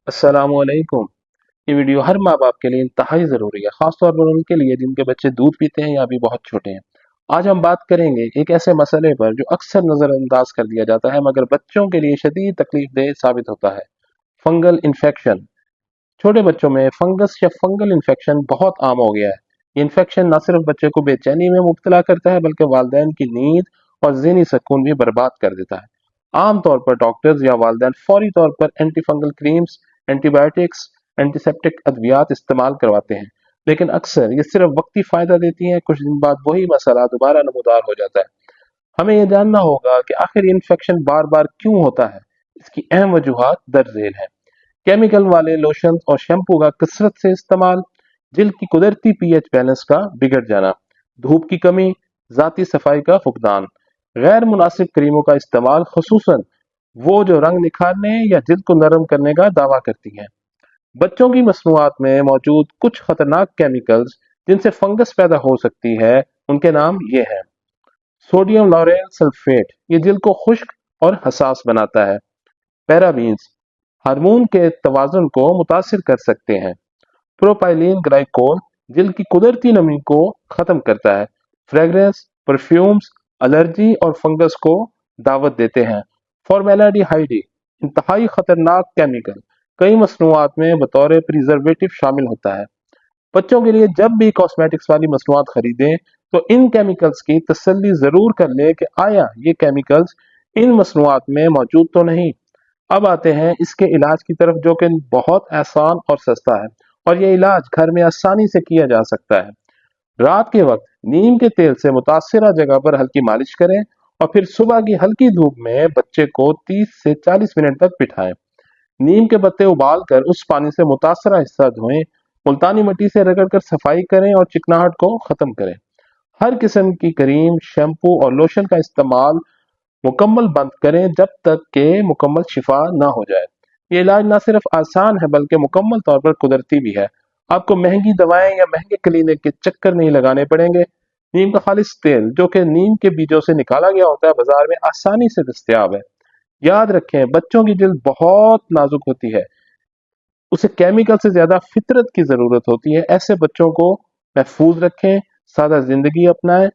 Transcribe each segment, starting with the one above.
अस्सलाम वालेकुम। ये वीडियो हर माँ बाप के लिए इंतहाई ज़रूरी है, ख़ास तौर पर उनके लिए जिनके बच्चे दूध पीते हैं या अभी बहुत छोटे हैं। आज हम बात करेंगे एक ऐसे मसले पर जो अक्सर नज़रअंदाज कर दिया जाता है मगर बच्चों के लिए शदीद तकलीफ देह साबित होता है। Fungal infection. छोटे बच्चों में फंगस या फंगल इन्फेक्शन बहुत आम हो गया है। ये इन्फेक्शन न सिर्फ बच्चे को बेचैनी में मुब्तला करता है बल्कि वालिदैन की नींद और ज़हनी सुकून भी बर्बाद कर देता है। आमतौर पर डॉक्टर्स या वालिदैन फौरी तौर पर anti fungal creams, antibiotics, antiseptic अद्वियात इस्तेमाल करवाते हैं, लेकिन अक्सर ये सिर्फ वक्ती फ़ायदा देती हैं। कुछ दिन बाद वही मसला दोबारा नमूदार हो जाता है। हमें ये जानना होगा कि आखिर ये इन्फेक्शन बार बार क्यों होता है। इसकी अहम वजूहात दर्ज झेल हैं। केमिकल वाले लोशन और शैम्पू का कसरत से इस्तेमाल, जिल्द की कुदरती पीएच बैलेंस का बिगड़ जाना, धूप की कमी, जाती सफाई का फुकदान, गैर मुनासिब क्रीमों का इस्तेमाल, खसूसन वो जो रंग निखारने या जिल्द को नरम करने का दावा करती हैं। बच्चों की मसनूआत में मौजूद कुछ खतरनाक केमिकल्स जिनसे फंगस पैदा हो सकती है, उनके नाम ये हैं। सोडियम लॉरेल सल्फेट, ये जिल्द को खुश्क और हसास बनाता है। पैराबीन्स, हार्मोन के तवाज़ुन को मुतासिर कर सकते हैं। प्रोपाइलीन ग्लाइकोल, जिल्द की कुदरती नमी को ख़त्म करता है। फ्रेगरेंस, परफ्यूम्स, एलर्जी और फंगस को दावत देते हैं। फॉर्मेलाडिहाइड, इंतहाई खतरनाक केमिकल, कई मसनूआत में बतौर प्रिजर्वेटिव शामिल होता है। बच्चों के लिए जब भी कॉस्मेटिक्स वाली मसनूआत खरीदें तो इन केमिकल्स की तसल्ली ज़रूर कर लें कि आया ये केमिकल्स इन मसनूआत में मौजूद तो नहीं। अब आते हैं इसके इलाज की तरफ, जो कि बहुत आसान और सस्ता है और ये इलाज घर में आसानी से किया जा सकता है। रात के वक्त नीम के तेल से मुतासिरा जगह पर हल्की मालिश करें और फिर सुबह की हल्की धूप में बच्चे को 30 से 40 मिनट तक बिठाएं। नीम के पत्ते उबाल कर उस पानी से मुतासरा हिस्सा धोएं, मुल्तानी मिट्टी से रगड़कर सफाई करें और चिकनाहट को खत्म करें। हर किस्म की क्रीम, शैम्पू और लोशन का इस्तेमाल मुकम्मल बंद करें जब तक कि मुकम्मल शिफा ना हो जाए। ये इलाज ना सिर्फ आसान है बल्कि मुकम्मल तौर पर कुदरती भी है। आपको महंगी दवाएं या महंगे क्लिनिक के चक्कर नहीं लगाने पड़ेंगे। नीम का खालिश तेल, जो कि नीम के बीजों से निकाला गया होता है, बाजार में आसानी से दस्तयाब है। याद रखें, बच्चों की जल्द बहुत नाजुक होती है, उसे केमिकल से ज्यादा फितरत की जरूरत होती है। ऐसे बच्चों को महफूज रखें, सादा जिंदगी अपनाएं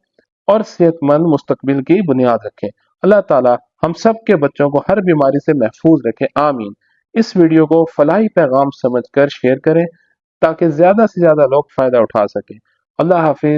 और सेहतमंद मुस्तकबिल की बुनियाद रखें। अल्लाह ताला हम सब के बच्चों को हर बीमारी से महफूज रखे, आमीन। इस वीडियो को फलाही पैगाम समझकर शेयर करें ताकि ज्यादा से ज्यादा लोग फायदा उठा सकें। अल्लाह हाफिज।